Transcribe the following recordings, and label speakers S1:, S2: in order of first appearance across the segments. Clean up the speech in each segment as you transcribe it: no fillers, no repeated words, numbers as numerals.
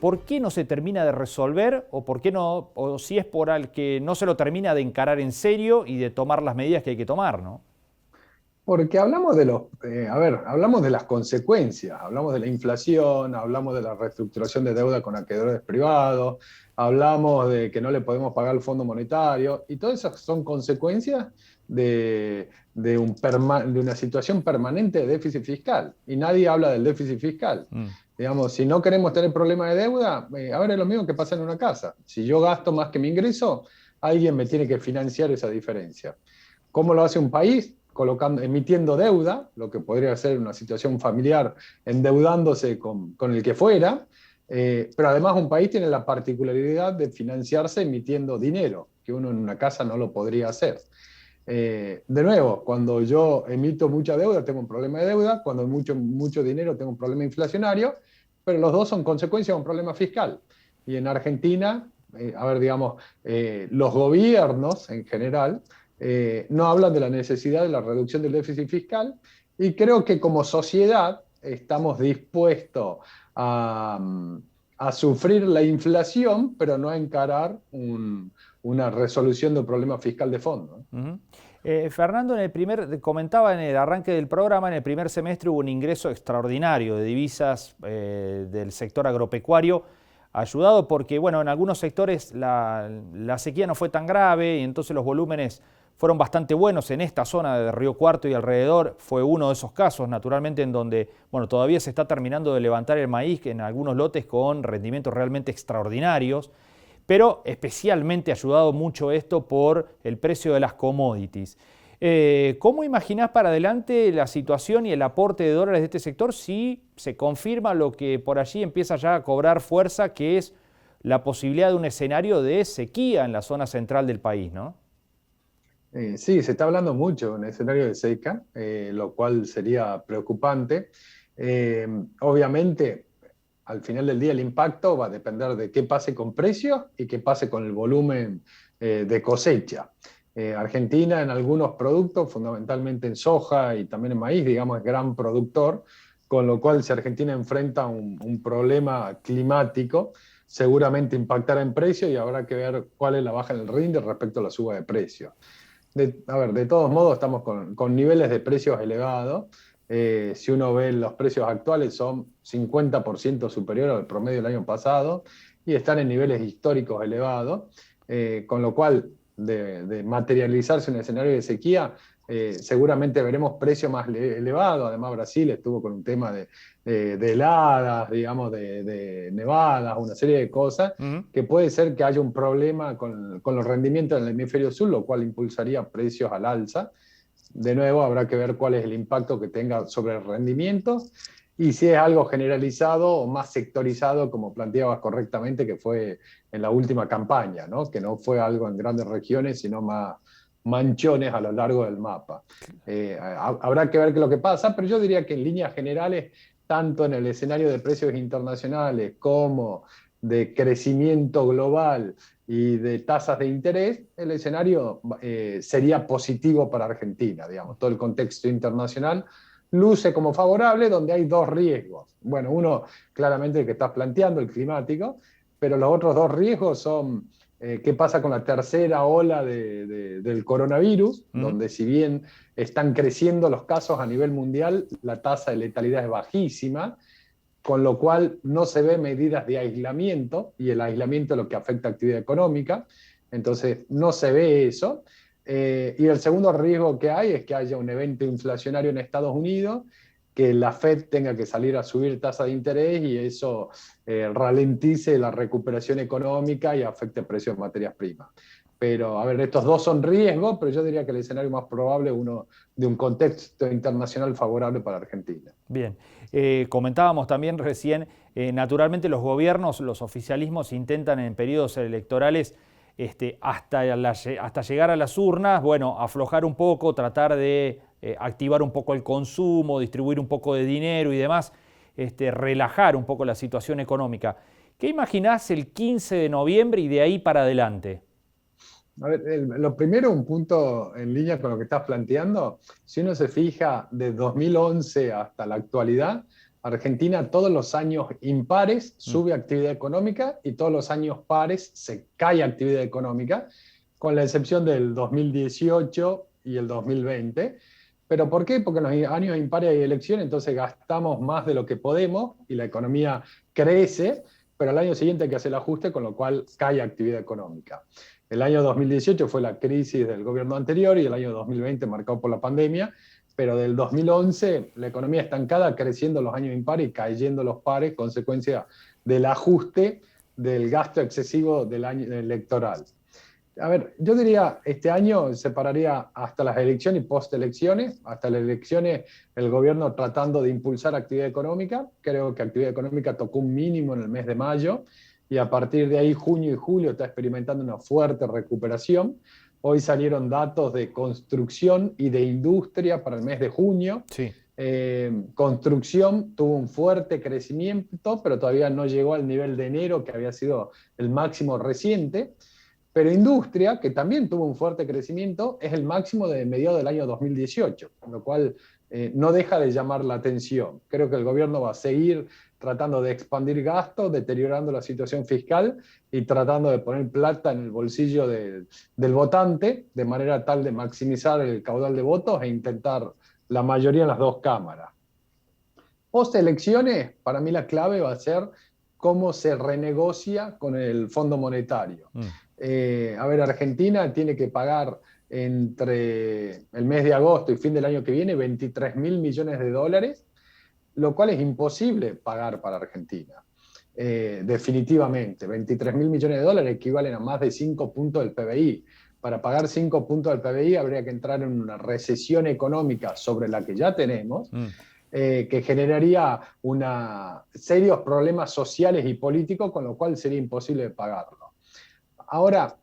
S1: ¿por qué no se termina de resolver o por qué no, o si es por el que no se lo termina de encarar en serio y de tomar las medidas que hay que tomar, ¿no?
S2: Porque hablamos hablamos de las consecuencias, hablamos de la inflación, hablamos de la reestructuración de deuda con acreedores privados, hablamos de que no le podemos pagar al Fondo Monetario, y todas esas son consecuencias de una situación permanente de déficit fiscal, y nadie habla del déficit fiscal.
S1: Mm.
S2: Digamos, si no queremos tener problemas de deuda, a ver, es lo mismo que pasa en una casa. Si yo gasto más que mi ingreso, alguien me tiene que financiar esa diferencia. ¿Cómo lo hace un país? Emitiendo deuda, lo que podría ser una situación familiar, endeudándose con el que fuera, pero además un país tiene la particularidad de financiarse emitiendo dinero, que uno en una casa no lo podría hacer. De nuevo, cuando yo emito mucha deuda, tengo un problema de deuda, cuando mucho dinero, tengo un problema inflacionario, pero los dos son consecuencia de un problema fiscal. Y en Argentina, digamos, los gobiernos en general no hablan de la necesidad de la reducción del déficit fiscal, y creo que como sociedad estamos dispuestos a sufrir la inflación, pero no a encarar una resolución de un problema fiscal de fondo.
S1: Ujú. Fernando, comentaba en el arranque del programa, en el primer semestre hubo un ingreso extraordinario de divisas del sector agropecuario, ayudado porque, bueno, en algunos sectores la sequía no fue tan grave y entonces los volúmenes fueron bastante buenos. En esta zona de Río Cuarto y alrededor fue uno de esos casos, naturalmente, en donde, bueno, todavía se está terminando de levantar el maíz, que en algunos lotes con rendimientos realmente extraordinarios, pero especialmente ayudado mucho esto por el precio de las commodities. ¿Cómo imaginás para adelante la situación y el aporte de dólares de este sector si se confirma lo que por allí empieza ya a cobrar fuerza, que es la posibilidad de un escenario de sequía en la zona central del país, ¿no?
S2: Sí, se está hablando mucho de un escenario de seca, lo cual sería preocupante. Obviamente, al final del día el impacto va a depender de qué pase con precios y qué pase con el volumen de cosecha. Argentina en algunos productos, fundamentalmente en soja y también en maíz, digamos, es gran productor, con lo cual si Argentina enfrenta un problema climático, seguramente impactará en precios y habrá que ver cuál es la baja en el rinde respecto a la suba de precios. De todos modos, estamos con niveles de precios elevados. Si uno ve los precios actuales, son 50% superiores al promedio del año pasado y están en niveles históricos elevados, con lo cual, de materializarse un escenario de sequía, seguramente veremos precios más elevados. Además, Brasil estuvo con un tema de heladas, digamos, de nevadas, una serie de cosas
S1: Ujú.
S2: que puede ser que haya un problema con los rendimientos en el hemisferio sur, lo cual impulsaría precios al alza. De nuevo, habrá que ver cuál es el impacto que tenga sobre el rendimiento y si es algo generalizado o más sectorizado, como planteabas correctamente, que fue en la última campaña, ¿no? Que no fue algo en grandes regiones, sino más manchones a lo largo del mapa. Habrá que ver qué es lo que pasa, pero yo diría que en líneas generales, tanto en el escenario de precios internacionales como de crecimiento global y de tasas de interés, el escenario sería positivo para Argentina, digamos. Todo el contexto internacional luce como favorable, donde hay dos riesgos. Bueno, uno claramente el que estás planteando, el climático, pero los otros dos riesgos son qué pasa con la tercera ola del coronavirus,
S1: Ujú.
S2: donde si bien están creciendo los casos a nivel mundial, la tasa de letalidad es bajísima, con lo cual no se ve medidas de aislamiento, y el aislamiento es lo que afecta a actividad económica, entonces no se ve eso. Y el segundo riesgo que hay es que haya un evento inflacionario en Estados Unidos, que la Fed tenga que salir a subir tasa de interés y eso ralentice la recuperación económica y afecte precios de materias primas. Pero, a ver, estos dos son riesgos, pero yo diría que el escenario más probable es uno de un contexto internacional favorable para Argentina.
S1: Bien, comentábamos también recién, naturalmente los gobiernos, los oficialismos intentan en periodos electorales hasta llegar a las urnas, bueno, aflojar un poco, tratar de activar un poco el consumo, distribuir un poco de dinero y demás, relajar un poco la situación económica. ¿Qué imaginás el 15 de noviembre y de ahí para adelante?
S2: A ver, lo primero, un punto en línea con lo que estás planteando, si uno se fija de 2011 hasta la actualidad, Argentina todos los años impares sube actividad económica y todos los años pares se cae actividad económica, con la excepción del 2018 y el 2020. ¿Pero por qué? Porque en los años impares hay elecciones, entonces gastamos más de lo que podemos y la economía crece, pero al año siguiente hay que hacer el ajuste, con lo cual cae actividad económica. El año 2018 fue la crisis del gobierno anterior y el año 2020 marcado por la pandemia, pero del 2011 la economía estancada, creciendo los años impares y cayendo los pares, consecuencia del ajuste del gasto excesivo del año electoral. A ver, yo diría, este año separaría hasta las elecciones y postelecciones. Hasta las elecciones el gobierno tratando de impulsar actividad económica. Creo que actividad económica tocó un mínimo en el mes de mayo y a partir de ahí junio y julio está experimentando una fuerte recuperación. Hoy salieron datos de construcción y de industria para el mes de junio.
S1: Sí.
S2: Construcción tuvo un fuerte crecimiento, pero todavía no llegó al nivel de enero, que había sido el máximo reciente. Pero industria, que también tuvo un fuerte crecimiento, es el máximo de mediados del año 2018, con lo cual no deja de llamar la atención. Creo que el gobierno va a seguir tratando de expandir gastos, deteriorando la situación fiscal y tratando de poner plata en el bolsillo del votante, de manera tal de maximizar el caudal de votos e intentar la mayoría en las dos cámaras. Post elecciones, para mí la clave va a ser cómo se renegocia con el Fondo Monetario. A ver, Argentina tiene que pagar entre el mes de agosto y fin del año que viene 23.000 millones de dólares, lo cual es imposible pagar para Argentina. Definitivamente, 23.000 millones de dólares equivalen a más de 5 puntos del PBI. Para pagar 5 puntos del PBI habría que entrar en una recesión económica sobre la que ya tenemos, que generaría serios problemas sociales y políticos, con lo cual sería imposible de pagarlo. Ahora,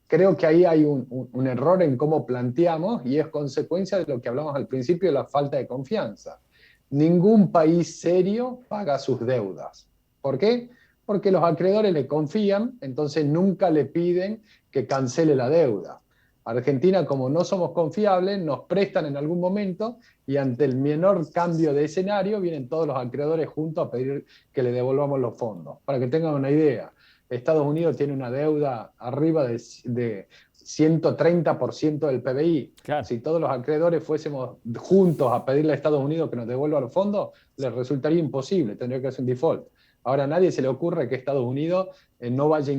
S2: creo que ahí hay un error en cómo planteamos y es consecuencia de lo que hablamos al principio de la falta de confianza. Ningún país serio paga sus deudas. ¿Por qué? Porque los acreedores le confían, entonces nunca le piden que cancele la deuda. Argentina, como no somos confiables, nos prestan en algún momento y ante el menor cambio de escenario vienen todos los acreedores juntos a pedir que le devolvamos los fondos. Para que tengan una idea, Estados Unidos tiene una deuda arriba de 130% del PBI.
S1: Claro.
S2: Si todos los acreedores fuésemos juntos a pedirle a Estados Unidos que nos devuelva los fondos, les resultaría imposible, tendría que hacer un default. Ahora a nadie se le ocurre que Estados Unidos no vaya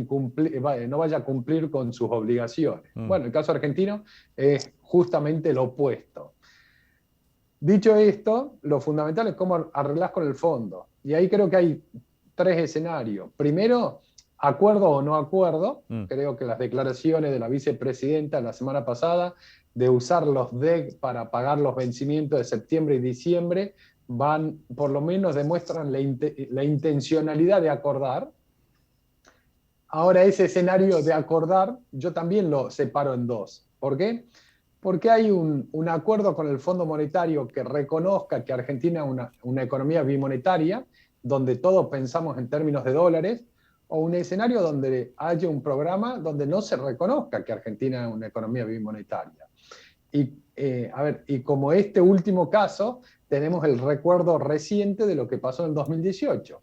S2: a cumplir con sus obligaciones. Bueno, el caso argentino es justamente lo opuesto. Dicho esto, lo fundamental es cómo arreglás con el fondo. Y ahí creo que hay 3 escenarios. Primero, acuerdo o no acuerdo. Creo que las declaraciones de la vicepresidenta la semana pasada de usar los DEC para pagar los vencimientos de septiembre y diciembre por lo menos demuestran la intencionalidad de acordar. Ahora, ese escenario de acordar, yo también lo separo en 2. ¿Por qué? Porque hay un acuerdo con el Fondo Monetario que reconozca que Argentina es una economía bimonetaria, donde todos pensamos en términos de dólares, o un escenario donde haya un programa donde no se reconozca que Argentina es una economía bimonetaria. Y como este último caso, tenemos el recuerdo reciente de lo que pasó en 2018.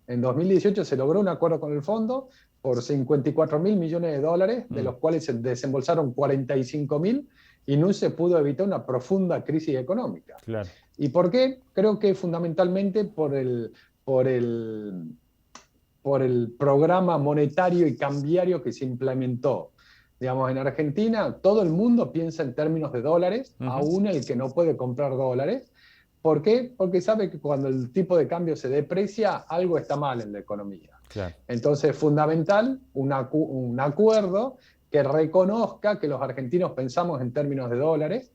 S2: En 2018 se logró un acuerdo con el fondo por 54.000 millones de dólares, de los cuales se desembolsaron 45.000 y no se pudo evitar una profunda crisis económica.
S1: Claro.
S2: ¿Y por qué? Creo que fundamentalmente por el programa monetario y cambiario que se implementó. Digamos, en Argentina todo el mundo piensa en términos de dólares, aún el que no puede comprar dólares. ¿Por qué? Porque sabe que cuando el tipo de cambio se deprecia, algo está mal en la economía.
S1: Claro.
S2: Entonces es fundamental un acuerdo que reconozca que los argentinos pensamos en términos de dólares,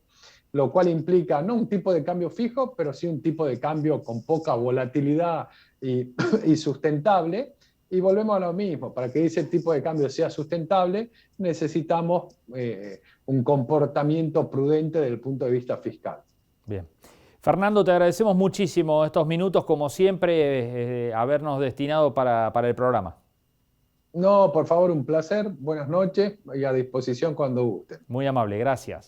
S2: lo cual implica no un tipo de cambio fijo, pero sí un tipo de cambio con poca volatilidad y sustentable. Y volvemos a lo mismo, para que ese tipo de cambio sea sustentable, necesitamos un comportamiento prudente desde el punto de vista fiscal.
S1: Bien. Fernando, te agradecemos muchísimo estos minutos, como siempre, habernos destinado para el programa.
S2: No, por favor, un placer, buenas noches y a disposición cuando gusten.
S1: Muy amable, gracias.